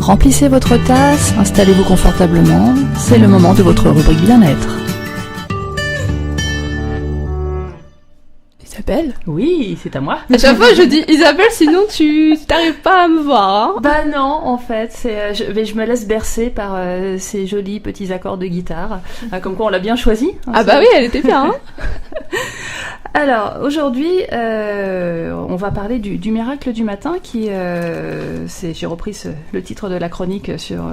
Remplissez votre tasse, installez-vous confortablement, c'est le moment de votre rubrique bien-être. Isabelle ? Oui, c'est à moi. À chaque fois, je dis Isabelle, sinon tu t'arrives pas à me voir. Hein. Bah non, en fait, je me laisse bercer par ces jolis petits accords de guitare. Comme quoi, on l'a bien choisi. Ah bah oui, elle était bien. Hein. Alors, aujourd'hui, on va parler du miracle du matin qui... j'ai repris le titre de la chronique sur...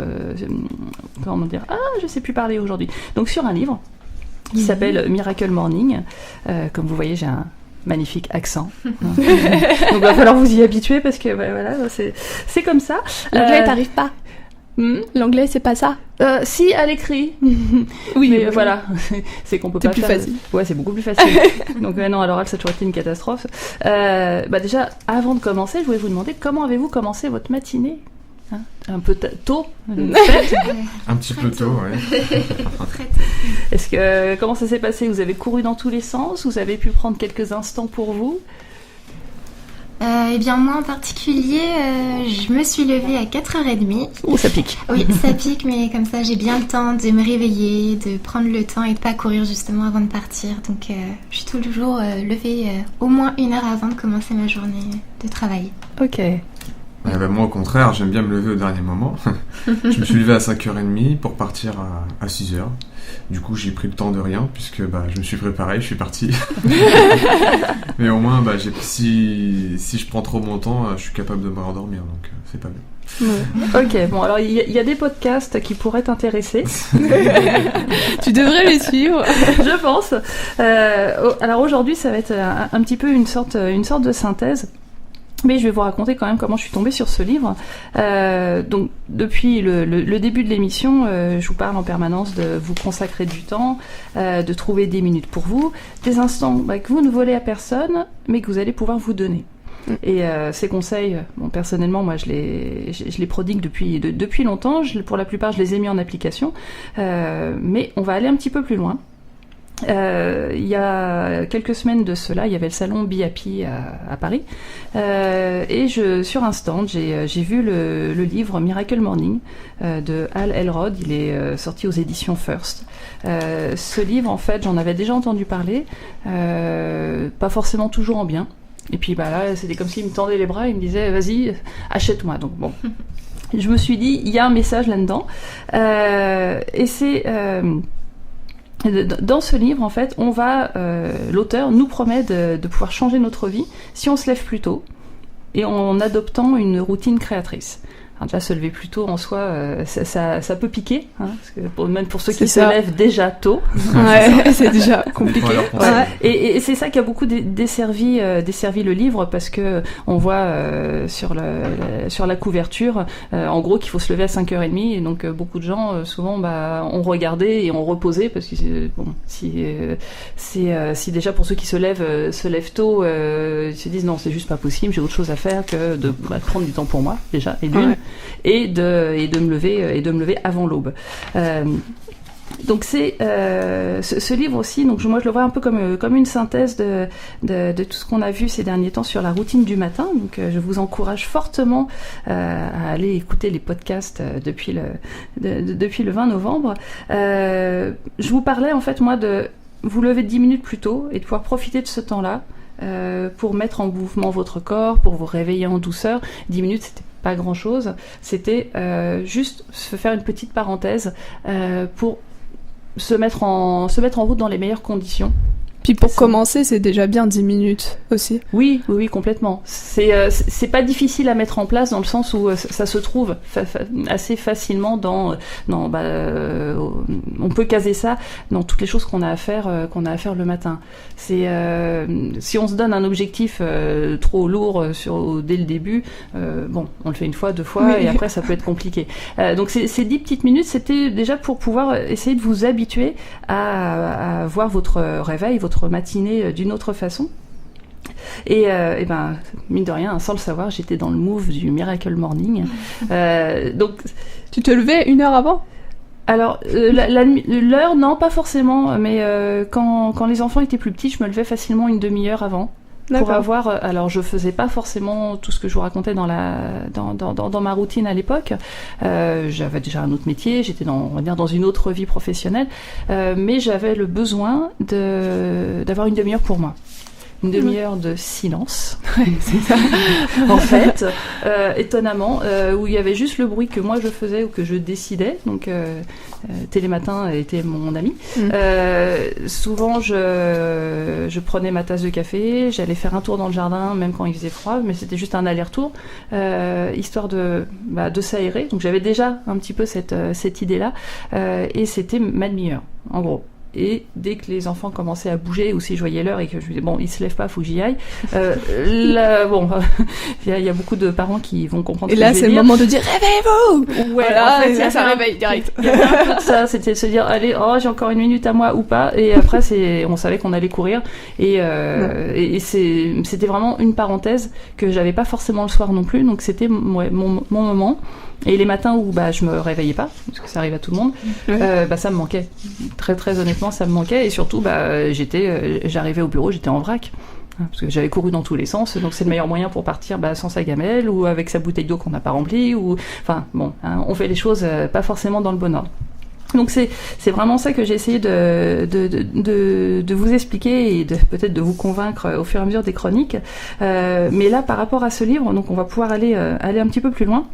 comment dire ? Ah, je sais plus parler aujourd'hui. Donc, sur un livre qui s'appelle Miracle Morning. Comme vous voyez, j'ai un magnifique accent. Donc, il va falloir vous y habituer parce que voilà, c'est comme ça. L'anglais, t'arrives pas. L'anglais, c'est pas ça. Si, à l'écrit. Oui, mais voilà, c'est qu'on peut pas plus faire. Facile. Ouais, c'est beaucoup plus facile. Donc non, à l'oral, ça a toujours été une catastrophe. Déjà, avant de commencer, je voulais vous demander comment avez-vous commencé votre matinée ? Un peu tôt, un petit peu tôt, ouais. Très tôt. Comment ça s'est passé ? Vous avez couru dans tous les sens ? Vous avez pu prendre quelques instants pour vous ? Eh bien, moi en particulier, je me suis levée à 4h30. Oh, ça pique. Oui, ça pique, mais comme ça, j'ai bien le temps de me réveiller, de prendre le temps et de pas courir justement avant de partir. Donc, je suis toujours levée au moins 1 heure avant de commencer ma journée de travail. Ok. Moi, au contraire, j'aime bien me lever au dernier moment. Je me suis levé à 5h30 pour partir à 6h. Du coup, j'ai pris le temps de rien, puisque je me suis préparé, je suis parti. Mais au moins, si je prends trop mon temps, je suis capable de me rendormir, donc c'est pas bien. Ok, bon, alors il y a des podcasts qui pourraient t'intéresser. Tu devrais les suivre. Je pense. Alors aujourd'hui, ça va être un petit peu une sorte de synthèse. Mais je vais vous raconter quand même comment je suis tombée sur ce livre. Donc, depuis le début de l'émission, je vous parle en permanence de vous consacrer du temps, de trouver des minutes pour vous, des instants que vous ne volez à personne, mais que vous allez pouvoir vous donner. Et ces conseils, personnellement, moi, je les prodigue depuis longtemps. Pour la plupart, je les ai mis en application. Mais on va aller un petit peu plus loin. Il y a quelques semaines de cela, il y avait le salon Be Happy à Paris, et sur un stand, j'ai vu le livre Miracle Morning de Hal Elrod. Il est sorti aux éditions First. Ce livre, en fait, j'en avais déjà entendu parler, pas forcément toujours en bien. Et puis là, c'était comme s'il me tendait les bras, il me disait vas-y, achète-moi. Donc bon, je me suis dit il y a un message là-dedans, et c'est dans ce livre, en fait, l'auteur nous promet de pouvoir changer notre vie si on se lève plus tôt et en adoptant une routine créatrice. Alors déjà, se lever plus tôt en soi, ça peut piquer, parce que même pour ceux qui se lèvent déjà tôt. Ouais, c'est déjà compliqué. Ouais. Et c'est ça qui a beaucoup desservi le livre, parce que on voit sur la couverture, en gros, qu'il faut se lever à 5h30, et donc beaucoup de gens, souvent, ont regardé et ont reposé, parce que si déjà pour ceux qui se lèvent tôt, ils se disent non, c'est juste pas possible, j'ai autre chose à faire que de prendre du temps pour moi, déjà, et d'une. Ouais. Et de me lever avant l'aube. Donc c'est ce livre aussi. Donc moi je le vois un peu comme une synthèse de tout ce qu'on a vu ces derniers temps sur la routine du matin. Donc je vous encourage fortement à aller écouter les podcasts depuis le 20 novembre. Je vous parlais en fait moi de vous lever 10 minutes plus tôt et de pouvoir profiter de ce temps-là pour mettre en mouvement votre corps, pour vous réveiller en douceur. 10 minutes, c'était pas grand-chose. C'était juste se faire une petite parenthèse pour se mettre en route dans les meilleures conditions. Puis pour commencer, c'est déjà bien 10 minutes aussi. Oui, complètement. C'est pas difficile à mettre en place dans le sens où ça se trouve assez facilement on peut caser ça dans toutes les choses qu'on a à faire le matin. Si on se donne un objectif trop lourd dès le début, on le fait 1 fois, 2 fois, oui. Et après ça peut être compliqué. Donc ces 10 petites minutes, c'était déjà pour pouvoir essayer de vous habituer à voir votre réveil, votre matinée d'une autre façon. Et mine de rien, sans le savoir, j'étais dans le move du Miracle Morning. Donc, tu te levais 1 heure avant ? Alors, l'heure, non, pas forcément, mais quand les enfants étaient plus petits, je me levais facilement une demi-heure avant. pour avoir. Alors, je faisais pas forcément tout ce que je vous racontais dans ma routine à l'époque. J'avais déjà un autre métier, j'étais on va dire dans une autre vie professionnelle, mais j'avais le besoin d'avoir une demi-heure pour moi. Une demi-heure de silence, c'est ça. En fait, étonnamment, où il y avait juste le bruit que moi je faisais ou que je décidais. Donc, Télématin était mon ami. Souvent, je prenais ma tasse de café, j'allais faire un tour dans le jardin, même quand il faisait froid, mais c'était juste un aller-retour, histoire de s'aérer. Donc, j'avais déjà un petit peu cette idée-là, et c'était ma demi-heure, en gros. Et dès que les enfants commençaient à bouger, ou si je voyais l'heure et que je me disais, bon, ils se lèvent pas, faut que j'y aille. Il y a beaucoup de parents qui vont comprendre. Et là, c'est le moment de dire, réveillez-vous! Ouais, voilà, en fait, ça réveille direct. Il y avait un peu de ça, c'était de se dire, allez, j'ai encore une minute à moi ou pas. Et après, on savait qu'on allait courir. Et c'était vraiment une parenthèse que j'avais pas forcément le soir non plus. Donc c'était mon moment. Et les matins où je me réveillais pas, parce que ça arrive à tout le monde, ça me manquait. Très très honnêtement, ça me manquait. Et surtout, j'arrivais au bureau, j'étais en vrac. Parce que j'avais couru dans tous les sens, donc c'est le meilleur moyen pour partir sans sa gamelle ou avec sa bouteille d'eau qu'on n'a pas remplie. On fait les choses pas forcément dans le bon ordre. Donc c'est vraiment ça que j'ai essayé de vous expliquer et peut-être de vous convaincre au fur et à mesure des chroniques. Mais là, par rapport à ce livre, donc on va pouvoir aller un petit peu plus loin.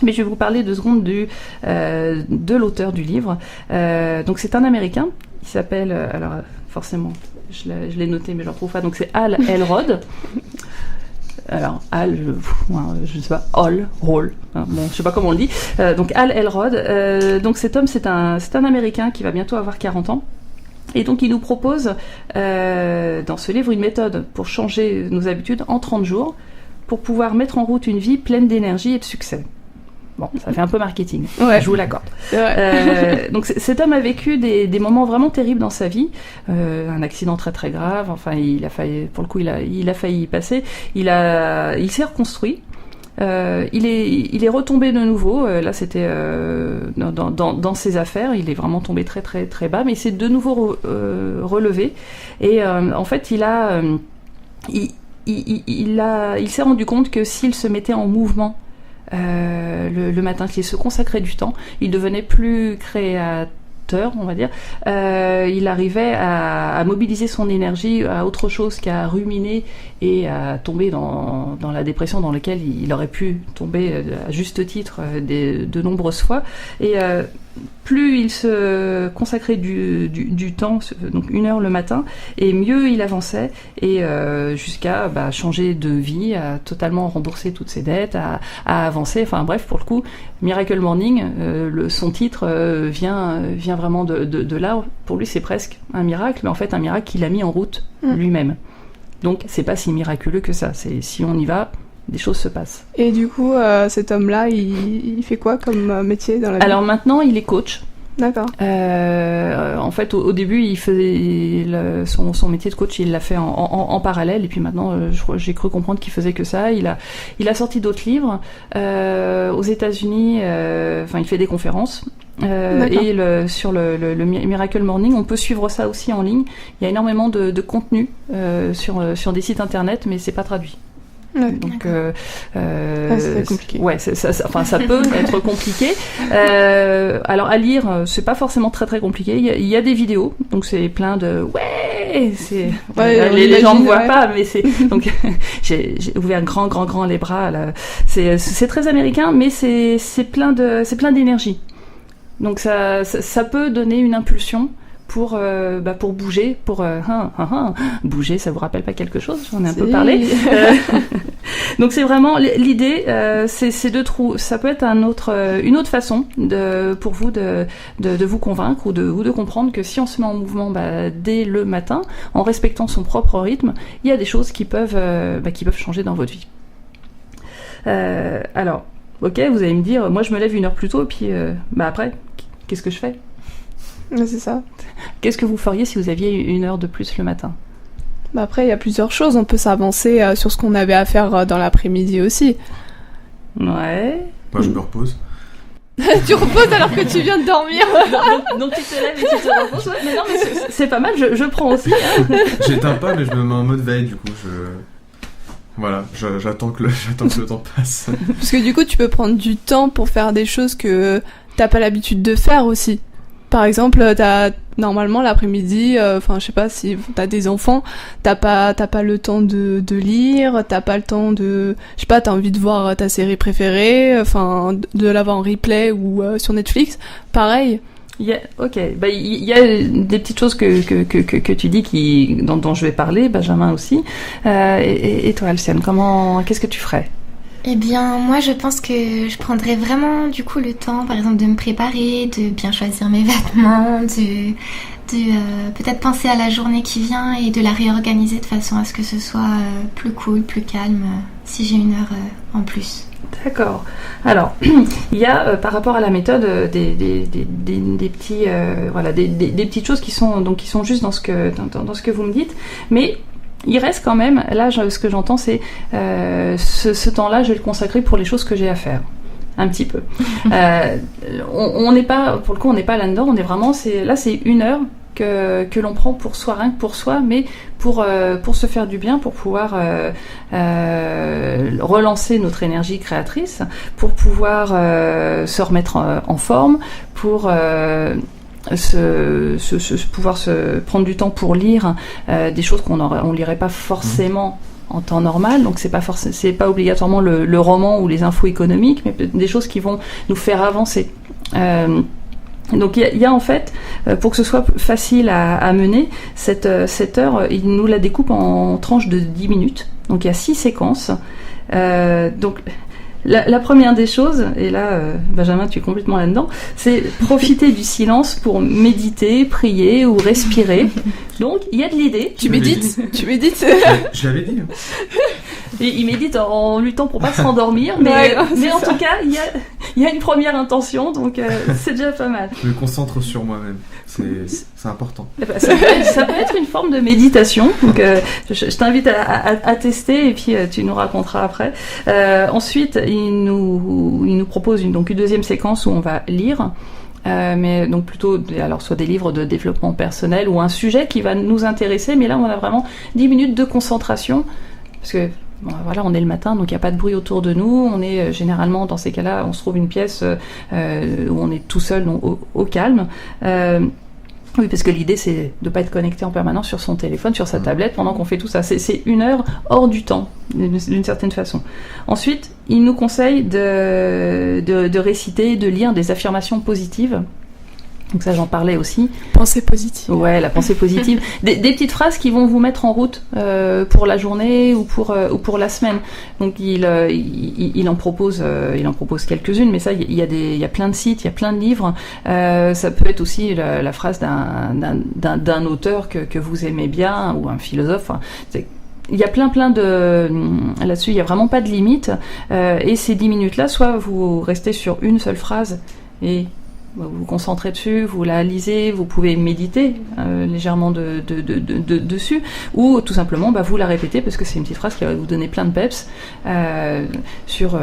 Mais je vais vous parler 2 secondes de l'auteur du livre. Donc c'est un Américain, il s'appelle, alors forcément, je l'ai noté mais je ne le retrouve pas, donc c'est Hal Elrod. Alors Hal, je ne sais pas, Roll, je sais pas comment on le dit. Donc Hal Elrod, donc cet homme c'est un Américain qui va bientôt avoir 40 ans. Et donc il nous propose dans ce livre une méthode pour changer nos habitudes en 30 jours, pour pouvoir mettre en route une vie pleine d'énergie et de succès. Bon, ça fait un peu marketing, je vous l'accorde. Donc cet homme a vécu des moments vraiment terribles dans sa vie, un accident très très grave. Enfin, il a failli, pour le coup, il a failli y passer. Il s'est reconstruit. Il est retombé de nouveau. Là, c'était dans ses affaires. Il est vraiment tombé très très très bas, mais il s'est de nouveau relevé. Et en fait, il s'est rendu compte que s'il se mettait en mouvement le matin, qu'il se consacrait du temps, il devenait plus créateur, on va dire. Il arrivait à mobiliser son énergie à autre chose qu'à ruminer et à tomber dans la dépression dans laquelle il aurait pu tomber à juste titre de nombreuses fois. Et plus il se consacrait du temps, donc 1 heure le matin, et mieux il avançait, et jusqu'à changer de vie, à totalement rembourser toutes ses dettes, à avancer. Enfin bref, pour le coup, Miracle Morning, son titre vient vraiment de là. Pour lui, c'est presque un miracle, mais en fait un miracle qu'il a mis en route lui-même. Donc c'est pas si miraculeux que ça. C'est si on y va, des choses se passent. Et du coup, cet homme-là, il fait quoi comme métier dans la vie ? Alors maintenant, il est coach. D'accord. En fait, au début, il faisait son métier de coach, il l'a fait en parallèle, et puis maintenant, j'ai cru comprendre qu'il faisait que ça. Il a sorti d'autres livres aux États-Unis. Il fait des conférences. Et sur le Miracle Morning, on peut suivre ça aussi en ligne. Il y a énormément de contenu sur des sites internet, mais c'est pas traduit. Donc, c'est compliqué. Ouais, ça peut être compliqué. Alors à lire, c'est pas forcément très très compliqué. Il y a des vidéos, donc c'est plein de les gens ne voient pas, mais c'est donc j'ai ouvert grand les bras là. C'est très américain, mais c'est plein d'énergie. Donc ça peut donner une impulsion pour bouger, bouger, ça vous rappelle pas quelque chose? J'en ai un peu parlé. Donc c'est vraiment l'idée, c'est ça peut être une autre façon pour vous de vous convaincre ou de comprendre que si on se met en mouvement dès le matin, en respectant son propre rythme, il y a des choses qui peuvent changer dans votre vie. Alors, ok, vous allez me dire, moi je me lève 1 heure plus tôt, et puis après, qu'est-ce que je fais? C'est ça. Qu'est-ce que vous feriez si vous aviez 1 heure de plus le matin? Après, il y a plusieurs choses. On peut s'avancer sur ce qu'on avait à faire dans l'après-midi aussi. Ouais. Moi, je me repose. Tu reposes alors que tu viens de dormir. Donc tu te lèves et tu te reposes. Ouais, mais non, mais c'est pas mal, je prends aussi. Hein. J'éteins pas, mais je me mets en mode veille, du coup, Voilà, j'attends que le temps passe. Parce que du coup, tu peux prendre du temps pour faire des choses que t'as pas l'habitude de faire aussi. Par exemple, normalement l'après-midi, je sais pas si t'as des enfants, t'as pas le temps de lire, t'as pas le temps de, je sais pas, t'as envie de voir ta série préférée, de l'avoir en replay ou sur Netflix, pareil. Il y a des petites choses que tu dis dont je vais parler, Benjamin aussi. Et toi, Alciane, qu'est-ce que tu ferais? Eh bien, moi, je pense que je prendrais vraiment, du coup, le temps, par exemple, de me préparer, de bien choisir mes vêtements, de peut-être penser à la journée qui vient et de la réorganiser de façon à ce que ce soit plus cool, plus calme, si j'ai une heure en plus. D'accord. Alors, il y a par rapport à la méthode des petits des petites choses qui sont juste dans ce que vous me dites, mais il reste quand même, là, ce que j'entends, c'est ce temps-là, je vais le consacrer pour les choses que j'ai à faire. Un petit peu. On n'est pas, pour le coup, on n'est pas là-dedans, on est vraiment, c'est une heure que l'on prend pour soi, rien que pour soi, mais pour se faire du bien, pour pouvoir relancer notre énergie créatrice, pour pouvoir se remettre en forme, pour pouvoir se prendre du temps pour lire des choses qu'on lirait pas forcément en temps normal, donc c'est pas obligatoirement le roman ou les infos économiques, mais des choses qui vont nous faire avancer. Donc il y a en fait, pour que ce soit facile à mener, cette heure, il nous la découpe en tranches de 10 minutes. Donc il y a 6 séquences. Donc la première des choses, et là Benjamin tu es complètement là-dedans, c'est profiter du silence pour méditer, prier ou respirer. Donc il y a de l'idée. Tu médites. Je l'avais dit. Et il médite en luttant pour pas se rendormir, mais en tout cas il y a une première intention, donc c'est déjà pas mal. Je me concentre sur moi-même, c'est important. Ça peut être une forme de méditation, donc je t'invite à tester et puis tu nous raconteras après. Ensuite il nous propose une deuxième séquence où on va lire. Mais donc plutôt soit des livres de développement personnel ou un sujet qui va nous intéresser, mais là on a vraiment 10 minutes de concentration, parce que on est le matin, donc il n'y a pas de bruit autour de nous, on est généralement dans ces cas-là, on se trouve une pièce où on est tout seul, donc au calme. Oui, parce que l'idée c'est de ne pas être connecté en permanence sur son téléphone, sur sa tablette pendant qu'on fait tout ça. C'est une heure hors du temps, d'une certaine façon. Ensuite, il nous conseille de réciter, de lire des affirmations positives. Donc ça, j'en parlais aussi. Pensée positive. Ouais, la pensée positive. Des petites phrases qui vont vous mettre en route pour la journée ou pour la semaine. Donc il en propose quelques-unes, mais ça il y a plein de sites, il y a plein de livres. Ça peut être aussi la phrase d'un auteur que vous aimez bien ou un philosophe. Il y a plein de là-dessus, il y a vraiment pas de limite. Et ces 10 minutes-là, soit vous restez sur une seule phrase et vous vous concentrez dessus, vous la lisez, vous pouvez méditer légèrement dessus, ou tout simplement vous la répétez parce que c'est une petite phrase qui va vous donner plein de peps sur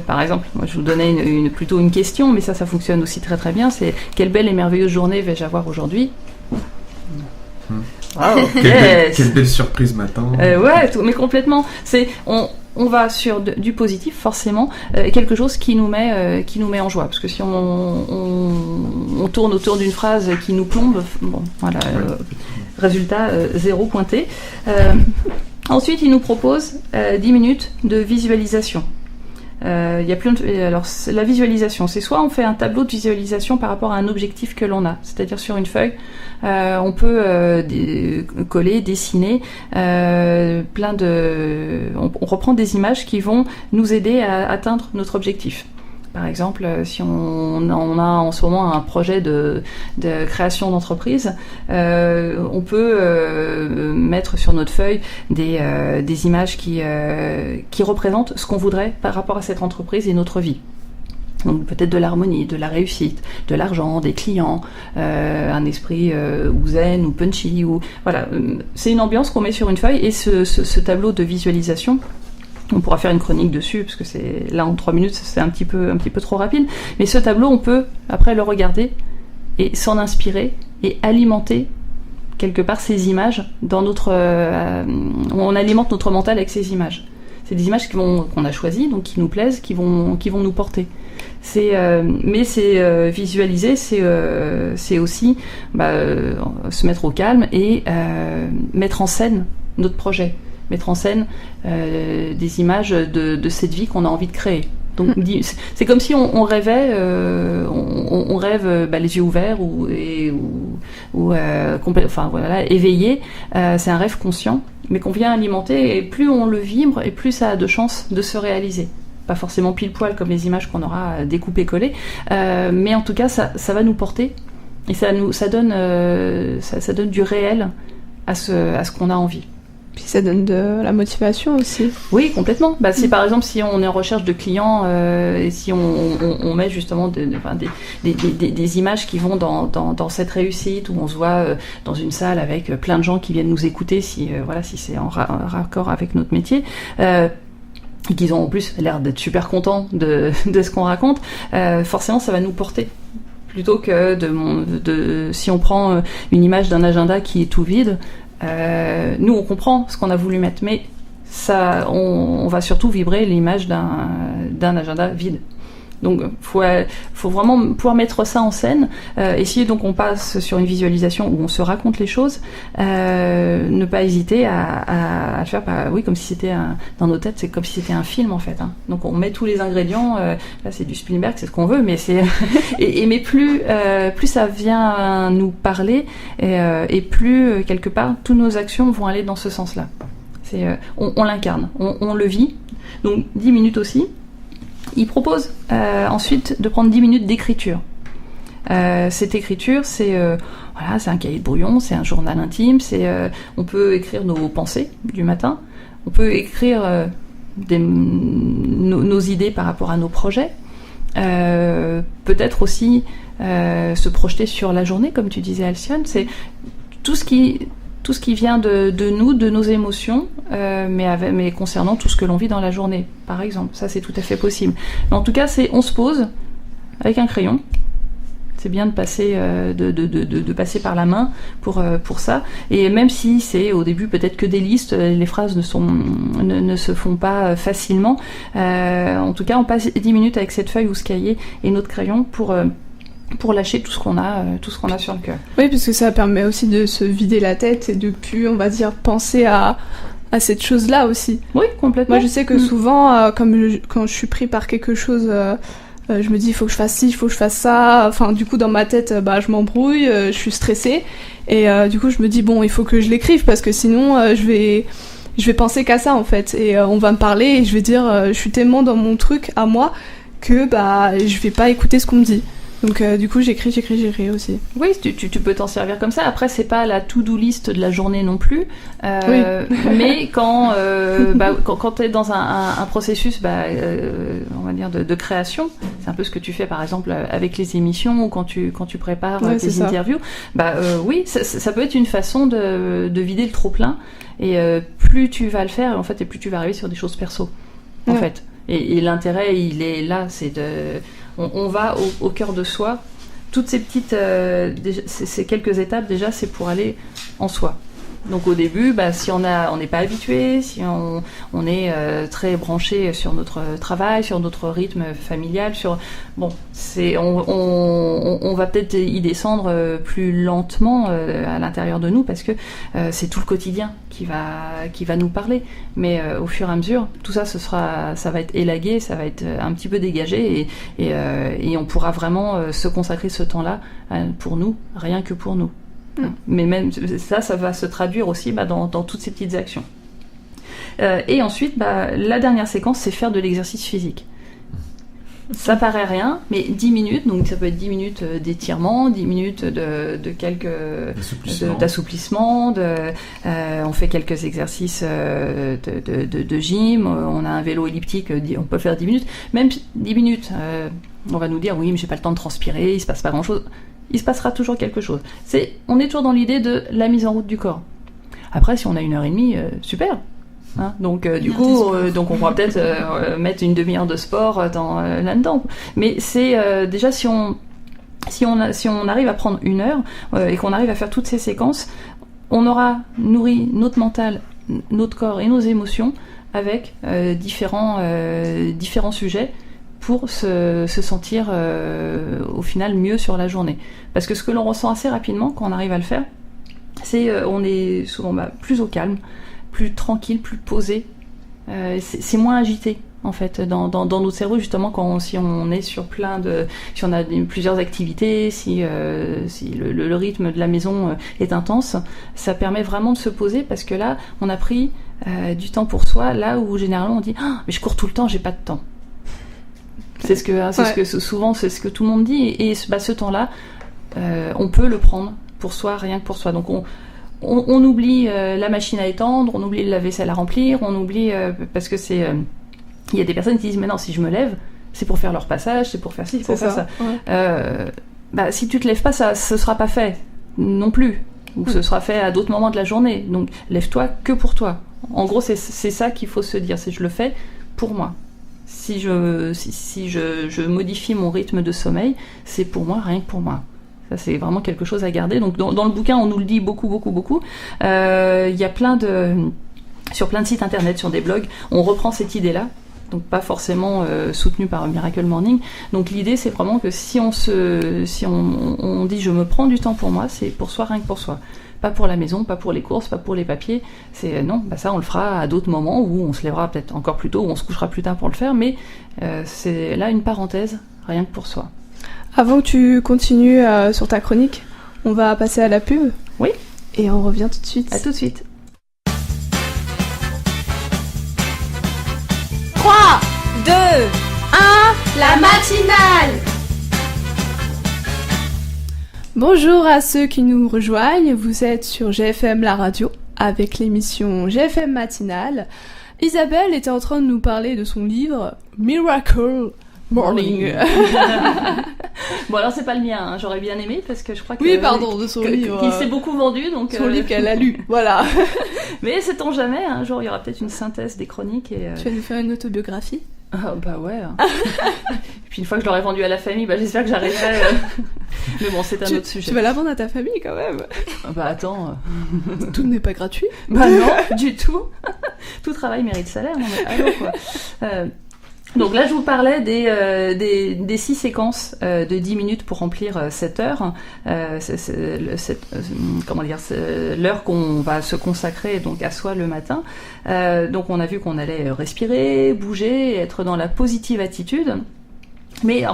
par exemple, moi je vous donnais plutôt une question, mais ça fonctionne aussi très très bien, c'est quelle belle et merveilleuse journée vais-je avoir aujourd'hui. Wow, quelle belle surprise matin. Mais complètement. On va sur du positif forcément, quelque chose qui nous met en joie, parce que si on tourne autour d'une phrase qui nous plombe, résultat 0 pointé. Ensuite, il nous propose 10 minutes de visualisation. Il y a alors la visualisation, c'est soit on fait un tableau de visualisation par rapport à un objectif que l'on a, c'est-à-dire sur une feuille, on peut coller, dessiner on reprend des images qui vont nous aider à atteindre notre objectif. Par exemple, si on a en ce moment un projet de création d'entreprise, on peut mettre sur notre feuille des images qui représentent ce qu'on voudrait par rapport à cette entreprise et notre vie. Donc peut-être de l'harmonie, de la réussite, de l'argent, des clients, un esprit ou zen ou punchy. C'est une ambiance qu'on met sur une feuille, et ce tableau de visualisation On pourra faire une chronique dessus, parce que là en 3 minutes, c'est un petit peu trop rapide. Mais ce tableau, on peut après le regarder et s'en inspirer et alimenter quelque part ces images dans on alimente notre mental avec ces images. C'est des images qu'on a choisies, donc qui nous plaisent, qui vont nous porter. Mais c'est visualiser, c'est aussi se mettre au calme et mettre en scène notre projet, mettre en scène des images de cette vie qu'on a envie de créer. Donc c'est comme si on rêvait, on rêve les yeux ouverts ou éveillé. C'est un rêve conscient, mais qu'on vient alimenter, et plus on le vibre, et plus ça a de chances de se réaliser. Pas forcément pile poil comme les images qu'on aura découpées, collées, mais en tout cas ça va nous porter, et ça donne du réel à ce qu'on a envie. Puis ça donne de la motivation aussi. Oui, complètement. Si par exemple, si on est en recherche de clients et si on met justement des images qui vont dans cette réussite, où on se voit dans une salle avec plein de gens qui viennent nous écouter, si c'est en raccord avec notre métier, et qu'ils ont en plus l'air d'être super contents de ce qu'on raconte, forcément ça va nous porter. Plutôt que si on prend une image d'un agenda qui est tout vide, nous on comprend ce qu'on a voulu mettre, mais ça, on va surtout vibrer l'image d'un agenda vide. Donc faut vraiment pouvoir mettre ça en scène, et si donc on passe sur une visualisation où on se raconte les choses, ne pas hésiter à le faire comme si c'était dans nos têtes, c'est comme si c'était un film en fait, hein. Donc on met tous les ingrédients, là c'est du Spielberg, c'est ce qu'on veut, mais c'est mais plus ça vient nous parler, et plus quelque part toutes nos actions vont aller dans ce sens-là. On l'incarne, on le vit. Donc 10 minutes aussi. Il propose ensuite de prendre 10 minutes d'écriture. Cette écriture, c'est un cahier de brouillon, c'est un journal intime, on peut écrire nos pensées du matin, on peut écrire nos idées par rapport à nos projets, peut-être aussi se projeter sur la journée, comme tu disais Alcyone, c'est tout ce qui vient de nous, de nos émotions, mais concernant tout ce que l'on vit dans la journée, par exemple. Ça, c'est tout à fait possible. Mais en tout cas, on se pose avec un crayon. C'est bien de passer, de passer par la main pour ça. Et même si c'est au début peut-être que des listes, les phrases ne se font pas facilement. En tout cas, on passe 10 minutes avec cette feuille ou ce cahier et notre crayon pour lâcher tout ce qu'on a sur le cœur. Oui, parce que ça permet aussi de se vider la tête et de plus, on va dire, penser à cette chose-là aussi. Oui, complètement. Moi, je sais que souvent, quand je suis pris par quelque chose, je me dis, il faut que je fasse ci, il faut que je fasse ça. Enfin, du coup, dans ma tête, je m'embrouille, je suis stressée. Et du coup, je me dis, bon, il faut que je l'écrive parce que sinon, je vais penser qu'à ça, en fait. Et on va me parler et je vais dire, je suis tellement dans mon truc à moi que je vais pas écouter ce qu'on me dit. Donc du coup j'écris aussi. Oui, tu peux t'en servir comme ça. Après c'est pas la to-do list de la journée non plus, oui. Mais quand t'es dans un processus on va dire de création, c'est un peu ce que tu fais par exemple avec les émissions ou quand tu prépares tes interviews. Oui, ça peut être une façon de vider le trop plein, et plus tu vas le faire en fait, et plus tu vas arriver sur des choses perso en fait. Et l'intérêt il est là, c'est on va au cœur de soi. Toutes ces petites, ces quelques étapes déjà, c'est pour aller en soi. Donc au début, si on n'est pas habitué, si on est très branché sur notre travail, sur notre rythme familial, on va peut-être y descendre plus lentement à l'intérieur de nous, parce que c'est tout le quotidien qui va nous parler. Mais au fur et à mesure, tout ça, ça va être élagué, ça va être un petit peu dégagé, et on pourra vraiment se consacrer ce temps-là pour nous, rien que pour nous. Mais même ça va se traduire aussi dans toutes ces petites actions. Et ensuite, la dernière séquence, c'est faire de l'exercice physique. Ça paraît rien, mais 10 minutes, donc ça peut être 10 minutes d'étirement, 10 minutes de quelques d'assouplissement, on fait quelques exercices de gym, on a un vélo elliptique, on peut faire 10 minutes, même 10 minutes, on va nous dire oui mais j'ai pas le temps de transpirer, il se passe pas grand chose. Il se passera toujours quelque chose. On est toujours dans l'idée de la mise en route du corps. Après, si on a 1h30, super. Hein, donc du coup, donc on pourra peut-être mettre une demi-heure de sport là-dedans. Mais c'est déjà si on arrive à prendre 1 heure et qu'on arrive à faire toutes ces séquences, on aura nourri notre mental, notre corps et nos émotions avec différents sujets pour se sentir au final mieux sur la journée. Parce que ce que l'on ressent assez rapidement quand on arrive à le faire, c'est on est souvent plus au calme, plus tranquille, plus posé. C'est moins agité en fait dans notre cerveau, justement si on est sur si on a plusieurs activités, si le rythme de la maison est intense, ça permet vraiment de se poser, parce que là on a pris du temps pour soi, là où généralement on dit mais je cours tout le temps, j'ai pas de temps. C'est ce que souvent c'est ce que tout le monde dit, et ce temps-là on peut le prendre pour soi, rien que pour soi. Donc on oublie la machine à étendre, on oublie la vaisselle à remplir, on oublie parce que il y a des personnes qui disent mais non, si je me lève, c'est pour faire leur passage, c'est pour faire ci, c'est pour faire ça. Ouais. Si tu te lèves pas, ce sera pas fait non plus, ou ce sera fait à d'autres moments de la journée. Donc lève-toi que pour toi. En gros, c'est ça qu'il faut se dire, c'est je le fais pour moi. Si je modifie mon rythme de sommeil, c'est pour moi, rien que pour moi. Ça, c'est vraiment quelque chose à garder. Donc, dans le bouquin, on nous le dit beaucoup. Il y a sur plein de sites internet, sur des blogs, on reprend cette idée-là. Donc, pas forcément soutenue par Miracle Morning. Donc, l'idée, c'est vraiment que si on dit je me prends du temps pour moi, c'est pour soi, rien que pour soi. Pas pour la maison, pas pour les courses, pas pour les papiers. C'est non, ça, on le fera à d'autres moments où on se lèvera peut-être encore plus tôt, où on se couchera plus tard pour le faire. Mais c'est là une parenthèse, rien que pour soi. Avant que tu continues sur ta chronique, on va passer à la pub. Oui. Et on revient tout de suite. À tout de suite. 3, 2, 1, la matinale! Bonjour à ceux qui nous rejoignent, vous êtes sur GFM la radio avec l'émission GFM matinale. Isabelle était en train de nous parler de son livre Miracle Morning. Bon, alors c'est pas le mien, hein. J'aurais bien aimé parce que je crois que de son livre qu'il s'est beaucoup vendu, donc son livre qu'elle a lu, voilà. Mais sait-on jamais, un jour il y aura peut-être une synthèse des chroniques et tu vas nous faire une autobiographie? Bah ouais. Et puis une fois que je l'aurai vendue à la famille, j'espère que j'arriverai. Mais bon, c'est un autre sujet. Tu vas la vendre à ta famille quand même. Bah attends. Tout n'est pas gratuit. Bah non, du tout. Tout travail mérite salaire. Non mais allô quoi. Donc là, je vous parlais des 6 séquences de 10 minutes pour remplir 7 heures. L'heure qu'on va se consacrer donc à soi le matin. Donc on a vu qu'on allait respirer, bouger, être dans la positive attitude. Mais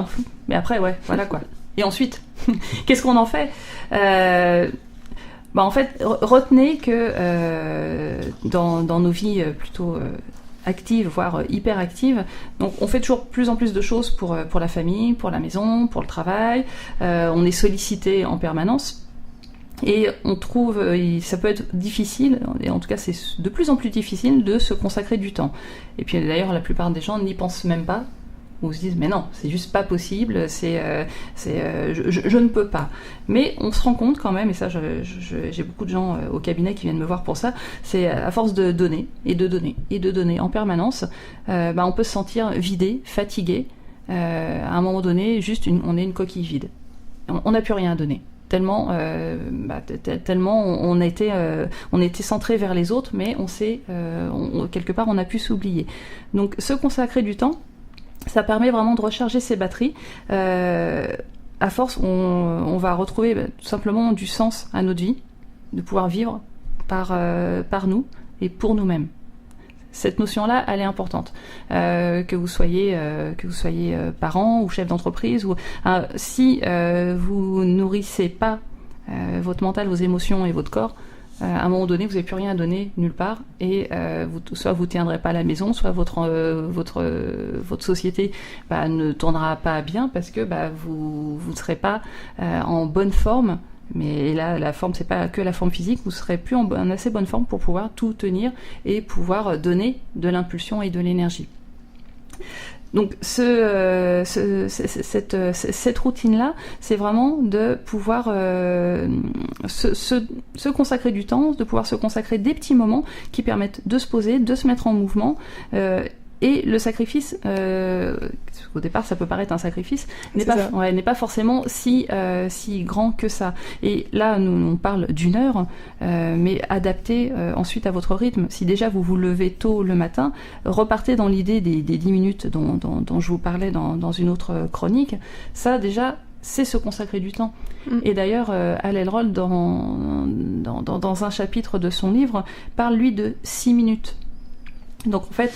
après, ouais, voilà quoi. Et ensuite, qu'est-ce qu'on en fait en fait, retenez que dans nos vies plutôt active, voire hyper active. Donc on fait toujours plus en plus de choses pour la famille, pour la maison, pour le travail. On est sollicité en permanence. Et on trouve, ça peut être difficile, et en tout cas c'est de plus en plus difficile de se consacrer du temps. Et puis d'ailleurs la plupart des gens n'y pensent même pas, ou se disent mais non, c'est juste pas possible, je ne peux pas. Mais on se rend compte quand même, et ça j'ai beaucoup de gens au cabinet qui viennent me voir pour ça, c'est à force de donner, et de donner, et de donner en permanence, on peut se sentir vidé, fatigué, à un moment donné, on est une coquille vide. On n'a plus rien à donner. Tellement on était centré vers les autres, mais quelque part on a pu s'oublier. Donc se consacrer du temps, ça permet vraiment de recharger ses batteries. À force, on va retrouver tout simplement du sens à notre vie, de pouvoir vivre par nous et pour nous-mêmes. Cette notion-là, elle est importante. Que vous soyez parent ou chef d'entreprise, ou si vous nourrissez pas votre mental, vos émotions et votre corps, à un moment donné, vous n'avez plus rien à donner nulle part, et soit vous tiendrez pas à la maison, soit votre société ne tournera pas bien parce que vous ne serez pas en bonne forme. Mais là, la forme, c'est pas que la forme physique, vous serez plus en assez bonne forme pour pouvoir tout tenir et pouvoir donner de l'impulsion et de l'énergie. Donc cette routine-là, c'est vraiment de pouvoir se consacrer du temps, de pouvoir se consacrer des petits moments qui permettent de se poser, de se mettre en mouvement. Et le sacrifice, au départ ça peut paraître un sacrifice, n'est pas forcément si grand que ça. Et là, on parle d'1 heure, mais adapté ensuite à votre rythme. Si déjà vous vous levez tôt le matin, repartez dans l'idée des 10 minutes dont je vous parlais dans une autre chronique. Ça déjà, c'est se consacrer du temps. Et d'ailleurs, Hal Elrod, dans un chapitre de son livre, parle lui de 6 minutes. Donc en fait,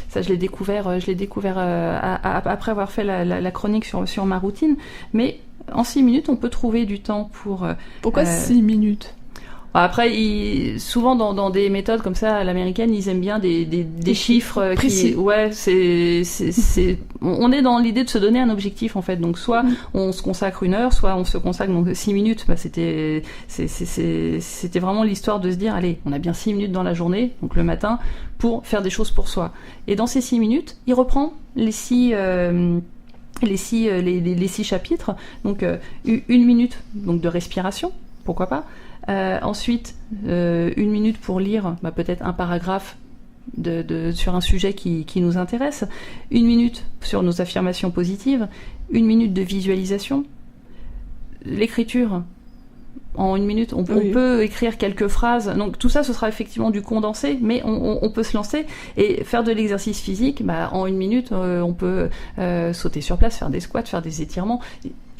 ça je l'ai découvert après avoir fait la chronique sur ma routine, mais en 6 minutes on peut trouver du temps pour... Pourquoi 6 minutes ? Après, souvent dans des méthodes comme ça à l'américaine, ils aiment bien des chiffres précis. On est dans l'idée de se donner un objectif en fait. Donc soit on se consacre 1 heure, soit on se consacre donc 6 minutes. C'était vraiment l'histoire de se dire allez, on a bien 6 minutes dans la journée, donc le matin, pour faire des choses pour soi. Et dans ces 6 minutes, il reprend les 6 chapitres. Donc 1 minute donc de respiration, pourquoi pas. Ensuite, 1 minute pour lire peut-être un paragraphe sur un sujet qui nous intéresse, 1 minute sur nos affirmations positives, 1 minute de visualisation, l'écriture. En 1 minute, on peut écrire quelques phrases. Donc tout ça, ce sera effectivement du condensé, mais on peut se lancer et faire de l'exercice physique. En 1 minute, on peut sauter sur place, faire des squats, faire des étirements.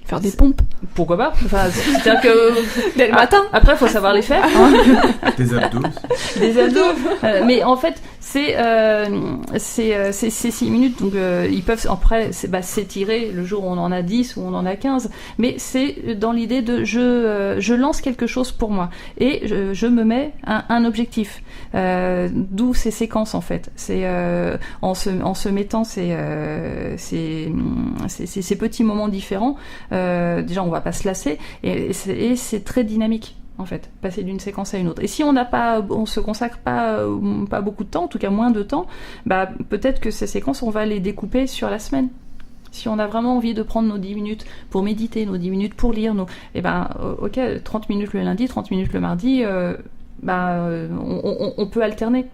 Faire des pompes. Pourquoi pas ? C'est-à-dire que... Dès le matin. Après, il faut savoir les faire. Des abdos. Des abdos. Mais en fait, c'est 6 minutes. Donc, ils peuvent après s'étirer le jour où on en a 10 ou on en a 15. Mais c'est dans l'idée de je lance quelque chose pour moi. Et je me mets un objectif. D'où ces séquences, en fait. C'est en se mettant ces petits moments différents. Déjà on va pas se lasser et c'est très dynamique en fait, passer d'une séquence à une autre. Et si on se consacre pas beaucoup de temps, en tout cas moins de temps, peut-être que ces séquences on va les découper sur la semaine. Si on a vraiment envie de prendre nos 10 minutes pour méditer, nos 10 minutes pour lire, ok, 30 minutes le lundi, 30 minutes le mardi, on peut alterner.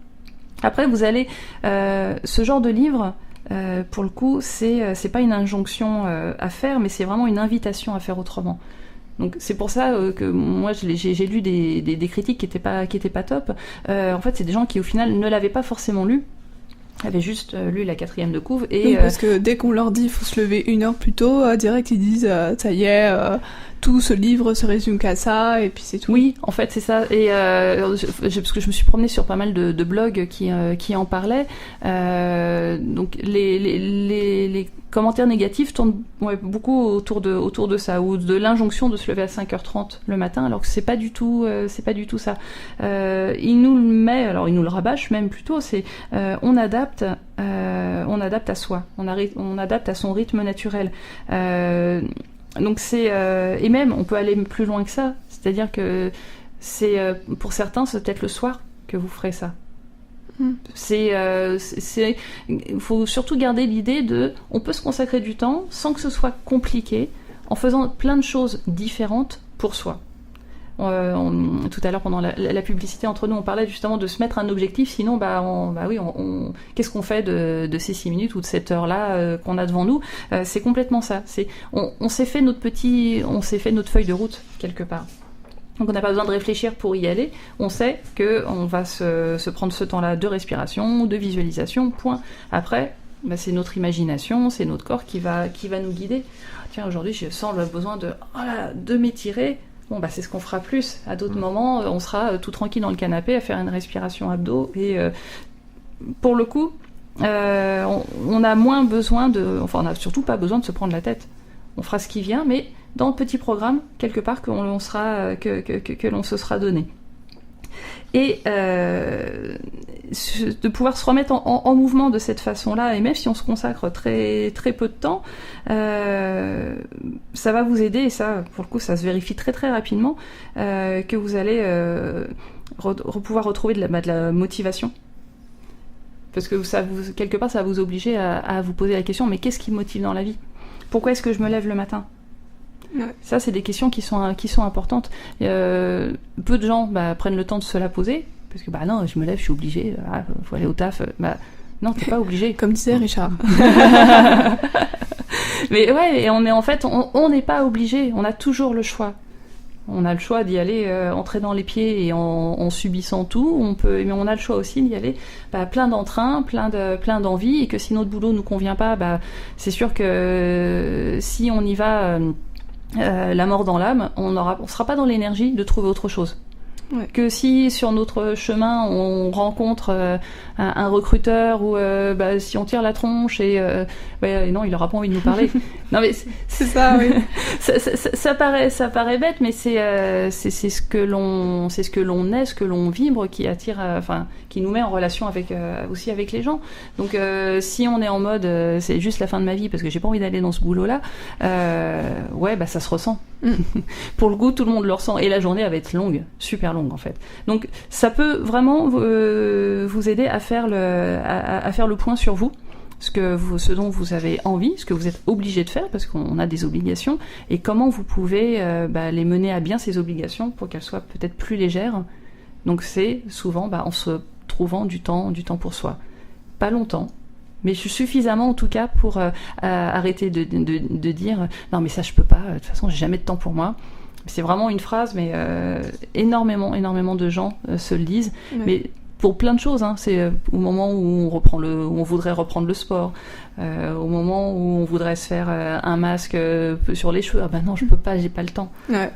Après vous allez ce genre de livre. Pour le coup, c'est pas une injonction à faire, mais c'est vraiment une invitation à faire autrement. Donc c'est pour ça que moi j'ai lu des critiques qui étaient pas top. En fait, c'est des gens qui au final ne l'avaient pas forcément lu, avaient juste lu la 4e de couve. Et parce que dès qu'on leur dit il faut se lever 1 heure plus tôt, direct ils disent ça y est. Tout ce livre se résume qu'à ça, et puis c'est tout. Oui, en fait, c'est ça. Et parce que je me suis promenée sur pas mal de blogs qui en parlaient. Donc les commentaires négatifs tournent beaucoup autour de ça, ou de l'injonction de se lever à 5h30 le matin, alors que c'est pas du tout ça. Il nous le met, alors il nous le rabâche même plutôt. C'est on adapte à soi, on adapte à son rythme naturel. Donc et même on peut aller plus loin que ça, c'est-à-dire que c'est pour certains c'est peut-être le soir que vous ferez ça. Il faut surtout garder l'idée on peut se consacrer du temps sans que ce soit compliqué, en faisant plein de choses différentes pour soi. Tout à l'heure pendant la publicité entre nous, on parlait justement de se mettre un objectif, sinon qu'est-ce qu'on fait de ces 6 minutes ou de cette heure-là qu'on a devant nous. C'est complètement ça. On s'est fait notre feuille de route quelque part. Donc on n'a pas besoin de réfléchir pour y aller. On sait qu'on va se prendre ce temps-là de respiration, de visualisation, point. Après, c'est notre imagination, c'est notre corps qui va nous guider. Tiens, aujourd'hui je sens le besoin de m'étirer. Bon, c'est ce qu'on fera plus. À d'autres moments, on sera tout tranquille dans le canapé à faire une respiration abdos. Et pour le coup, on a moins besoin on n'a surtout pas besoin de se prendre la tête. On fera ce qui vient, mais dans le petit programme, quelque part, que l'on se sera donné. Et de pouvoir se remettre en mouvement de cette façon-là, et même si on se consacre très, très peu de temps, ça va vous aider, et ça, pour le coup, ça se vérifie très très rapidement, que vous allez pouvoir retrouver de la motivation. Parce que quelque part, ça va vous obliger à vous poser la question, mais qu'est-ce qui me motive dans la vie ? Pourquoi est-ce que je me lève le matin ? Ouais. Ça, c'est des questions qui sont importantes. Peu de gens prennent le temps de se la poser, parce que non, je me lève, je suis obligée, faut aller au taf. Non, t'es pas obligé. Comme disait Richard. Mais ouais, et on n'est pas obligé, on a toujours le choix. On a le choix d'y aller en traînant les pieds et en subissant tout. Mais on a le choix aussi d'y aller plein d'entrain, plein d'envie, et que si notre boulot nous convient pas, c'est sûr que si on y va la mort dans l'âme, on sera pas dans l'énergie de trouver autre chose. Ouais. Que si sur notre chemin on rencontre un recruteur ou si on tire la tronche et non, il aura pas envie de nous parler. Non mais c'est ça, oui. ça paraît bête, mais c'est ce que l'on est, ce que l'on vibre, qui attire, qui nous met en relation aussi avec les gens. Donc si on est en mode c'est juste la fin de ma vie parce que j'ai pas envie d'aller dans ce boulot-là, ça se ressent. Pour le coup, tout le monde le ressent, et la journée va être longue, super longue en fait. Donc ça peut vraiment vous aider à faire le point sur vous, ce dont vous avez envie, ce que vous êtes obligé de faire, parce qu'on a des obligations, et comment vous pouvez les mener à bien, ces obligations, pour qu'elles soient peut-être plus légères. Donc c'est souvent en se trouvant du temps pour soi. Pas longtemps, mais suffisamment en tout cas pour arrêter de dire non mais ça je peux pas, de toute façon j'ai jamais de temps pour moi. C'est vraiment une phrase, mais énormément de gens se le disent. Oui. Mais pour plein de choses, c'est au moment où on voudrait reprendre le sport, au moment où on voudrait se faire un masque sur les cheveux. Non, je peux pas, j'ai pas le temps. Ouais.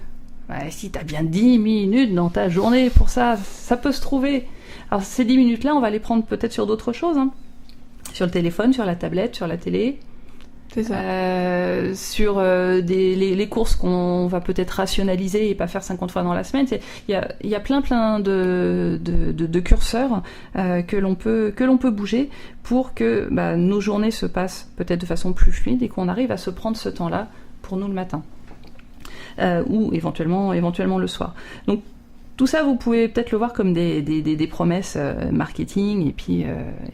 Si t'as bien 10 minutes dans ta journée pour ça peut se trouver. Alors ces 10 minutes-là, on va les prendre peut-être sur d'autres choses, sur le téléphone, sur la tablette, sur la télé. C'est ça. Sur les courses qu'on va peut-être rationaliser et pas faire 50 fois dans la semaine. Il y a plein de curseurs que l'on peut bouger pour que nos journées se passent peut-être de façon plus fluide et qu'on arrive à se prendre ce temps-là pour nous le matin. Ou éventuellement le soir. Donc tout ça, vous pouvez peut-être le voir comme des promesses marketing, et puis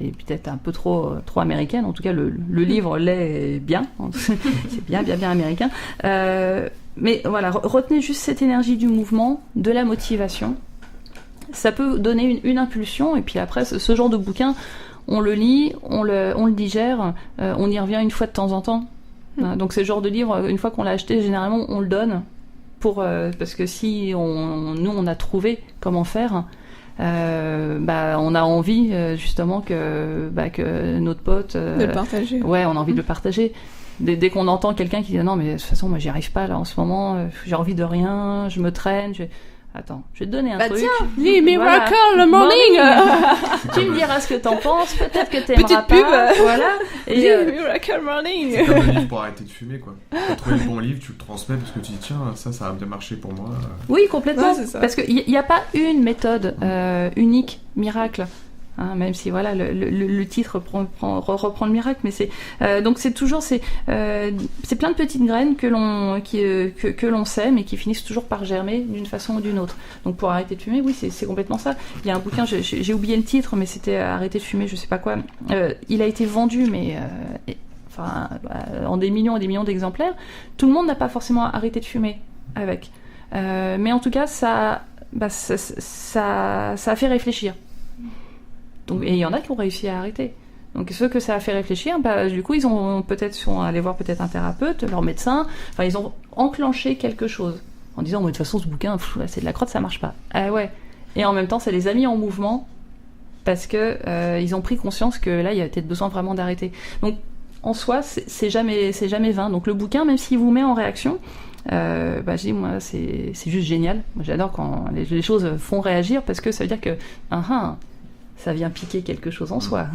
peut-être un peu trop américaines. En tout cas, le livre l'est bien. C'est bien américain. Mais voilà, retenez juste cette énergie du mouvement, de la motivation. Ça peut donner une impulsion, et puis après, ce genre de bouquin, on le lit, on le digère, on y revient une fois de temps en temps. Donc c'est le genre de livre, une fois qu'on l'a acheté, généralement, on le donne. Parce que si on a trouvé comment faire, on a envie justement que notre pote de le partager. Ouais, on a envie de le partager. Dès qu'on entend quelqu'un qui dit non mais de toute façon moi j'y arrive pas là en ce moment, j'ai envie de rien, je me traîne. Attends, je vais te donner un truc. Tiens, les Miracle Morning. Tu me diras ce que t'en penses, peut-être que t'aimeras petite pas. Pub. Voilà. Et Miracle Morning. C'est comme un livre pour arrêter de fumer, quoi. T'as trouvé le bon livre, tu le transmets parce que tu dis tiens, ça va bien marcher pour moi. Oui, complètement. Ouais, c'est ça. Parce qu'il n'y a pas une méthode unique, miracle. Même si voilà le titre reprend le miracle, mais c'est donc c'est toujours c'est plein de petites graines que l'on sème et qui finissent toujours par germer d'une façon ou d'une autre. Donc pour arrêter de fumer, oui c'est complètement ça. Il y a un bouquin, j'ai oublié le titre, mais c'était arrêter de fumer, je sais pas quoi. Il a été vendu, mais en des millions et des millions d'exemplaires. Tout le monde n'a pas forcément arrêté de fumer avec, mais en tout cas ça a fait réfléchir. Donc, et il y en a qui ont réussi à arrêter. Donc ceux que ça a fait réfléchir, du coup ils sont allés voir peut-être un thérapeute, leur médecin, ils ont enclenché quelque chose en disant de toute façon ce bouquin c'est de la crotte, ça marche pas. Ouais. Et en même temps ça les a mis en mouvement parce que ils ont pris conscience que là il y a peut-être besoin vraiment d'arrêter. Donc en soi c'est jamais vain. Donc le bouquin, même s'il vous met en réaction, je dis moi c'est juste génial. Moi j'adore quand les choses font réagir, parce que ça veut dire que ça vient piquer quelque chose en soi.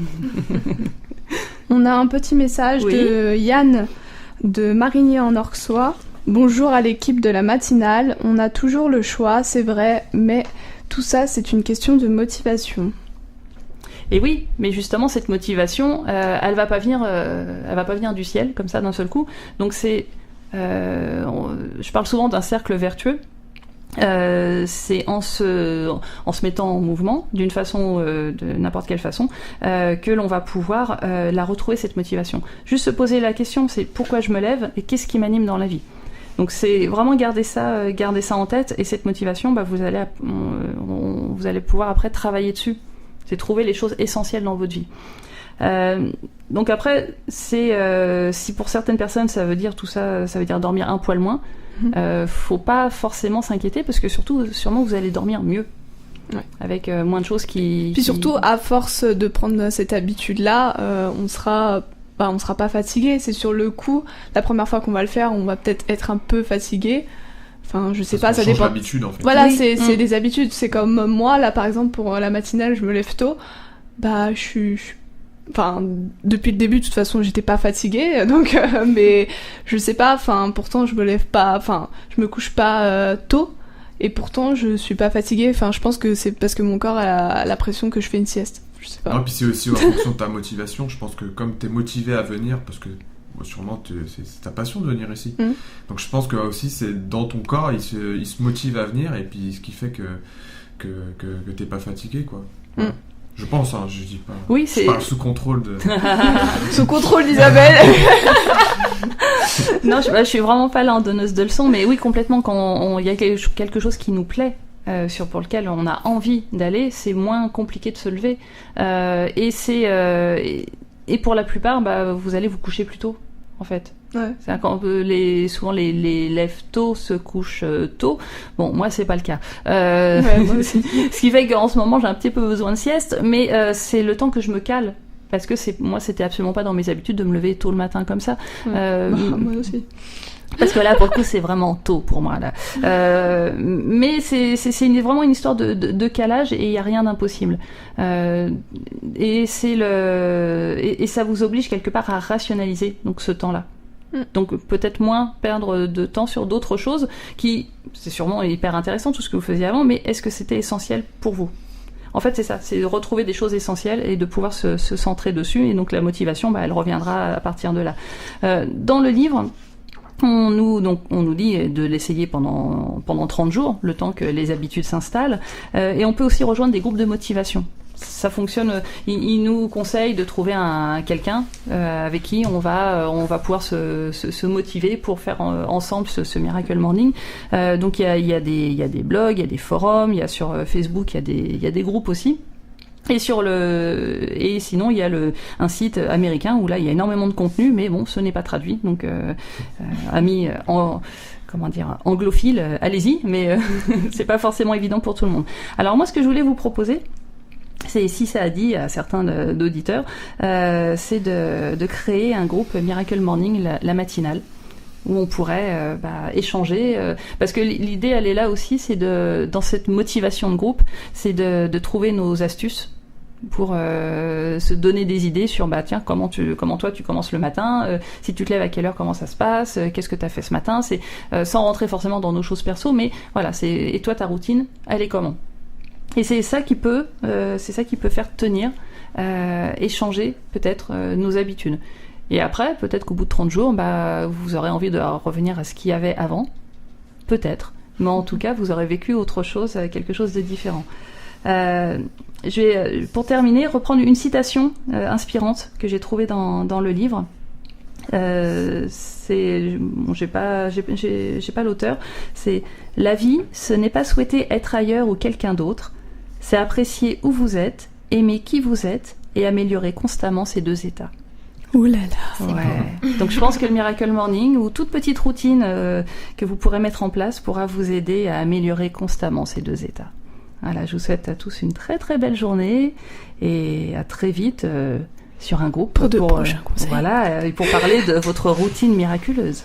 On a un petit message de Yann de Marigny en Orxois. Bonjour à l'équipe de la matinale. On a toujours le choix, c'est vrai, mais tout ça, c'est une question de motivation. Et oui, mais justement, cette motivation, elle va pas venir du ciel, comme ça, d'un seul coup. Donc je parle souvent d'un cercle vertueux. c'est en se mettant en mouvement d'une façon, de n'importe quelle façon, que l'on va pouvoir la retrouver, cette motivation. Juste se poser la question, c'est pourquoi je me lève et qu'est-ce qui m'anime dans la vie. Donc c'est vraiment garder ça en tête, et cette motivation, vous allez pouvoir après travailler dessus. C'est trouver les choses essentielles dans votre vie. Donc après, si pour certaines personnes ça veut dire tout ça, ça veut dire dormir un poil moins. Faut pas forcément s'inquiéter, parce que sûrement vous allez dormir mieux, avec moins de choses qui. Puis surtout, à force de prendre cette habitude-là, on sera pas fatigué. C'est sur le coup, la première fois qu'on va le faire, on va peut-être être un peu fatigué. Enfin, je sais pas, ça dépend. L'habitude, en fait. Voilà, c'est des habitudes. C'est comme moi, là, par exemple, pour la matinale, je me lève tôt. Enfin, depuis le début, de toute façon, j'étais pas fatiguée, donc, mais je sais pas, enfin, pourtant, je me couche pas tôt, et pourtant, je suis pas fatiguée. Enfin, je pense que c'est parce que mon corps a la pression que je fais une sieste. Je sais pas. Non, puis c'est aussi en fonction de ta motivation. Je pense que comme t'es motivé à venir, parce que sûrement c'est ta passion de venir ici. Donc je pense que aussi, c'est dans ton corps, il se motive à venir, et puis ce qui fait que t'es pas fatigué, quoi. Voilà. Je pense, je dis pas. Oui, je parle sous contrôle de. Sous contrôle d'Isabelle. Non, je suis vraiment pas là en donneuse de leçons, mais oui, complètement. Quand il y a quelque chose qui nous plaît, pour lequel on a envie d'aller, c'est moins compliqué de se lever. Et pour la plupart, vous allez vous coucher plus tôt, en fait. Ouais. Souvent les lève tôt se couchent tôt. Bon, moi c'est pas le cas. Moi aussi. Ce qui fait qu'en ce moment j'ai un petit peu besoin de sieste, mais c'est le temps que je me cale, parce que moi c'était absolument pas dans mes habitudes de me lever tôt le matin comme ça. Moi aussi. Parce que là, pour le coup, c'est vraiment tôt pour moi là. Mais c'est vraiment une histoire de calage, et il y a rien d'impossible. Et ça vous oblige quelque part à rationaliser donc ce temps-là. Donc peut-être moins perdre de temps sur d'autres choses qui, c'est sûrement hyper intéressant tout ce que vous faisiez avant, mais est-ce que c'était essentiel pour vous ? En fait, c'est ça, c'est de retrouver des choses essentielles et de pouvoir se centrer dessus, et donc la motivation, elle reviendra à partir de là. Dans le livre, on nous dit de l'essayer pendant 30 jours, le temps que les habitudes s'installent, et on peut aussi rejoindre des groupes de motivation. Ça fonctionne. Il nous conseille de trouver quelqu'un avec qui on va pouvoir se motiver pour faire ensemble ce Miracle Morning. Donc il y a des blogs, il y a des forums, il y a sur Facebook, il y a des groupes aussi. Et sinon il y a un site américain où là il y a énormément de contenu, mais bon, ce n'est pas traduit. Donc amis anglophiles, allez-y, mais c'est pas forcément évident pour tout le monde. Alors moi, ce que je voulais vous proposer, c'est, si ça a dit à certains d'auditeurs, c'est de créer un groupe Miracle Morning, la matinale, où on pourrait échanger, parce que l'idée, elle est là aussi, c'est dans cette motivation de groupe, c'est de trouver nos astuces pour se donner des idées sur tiens, comment toi tu commences le matin, si tu te lèves à quelle heure, comment ça se passe, qu'est-ce que tu as fait ce matin, c'est sans rentrer forcément dans nos choses perso, mais voilà, et toi ta routine, elle est comment? Et c'est ça qui peut faire tenir et changer peut-être nos habitudes. Et après, peut-être qu'au bout de 30 jours, vous aurez envie de revenir à ce qu'il y avait avant, peut-être, mais en tout cas vous aurez vécu autre chose, quelque chose de différent. Je vais, pour terminer, reprendre une citation inspirante que j'ai trouvée dans le livre. J'ai pas l'auteur. C'est: la vie, ce n'est pas souhaiter être ailleurs ou quelqu'un d'autre, c'est apprécier où vous êtes, aimer qui vous êtes et améliorer constamment ces deux états. Ouh là là. Ouais. Donc je pense que le Miracle Morning, ou toute petite routine que vous pourrez mettre en place, pourra vous aider à améliorer constamment ces deux états. Voilà, je vous souhaite à tous une très très belle journée, et à très vite sur un groupe pour de prochains conseils. Voilà, et pour parler de votre routine miraculeuse.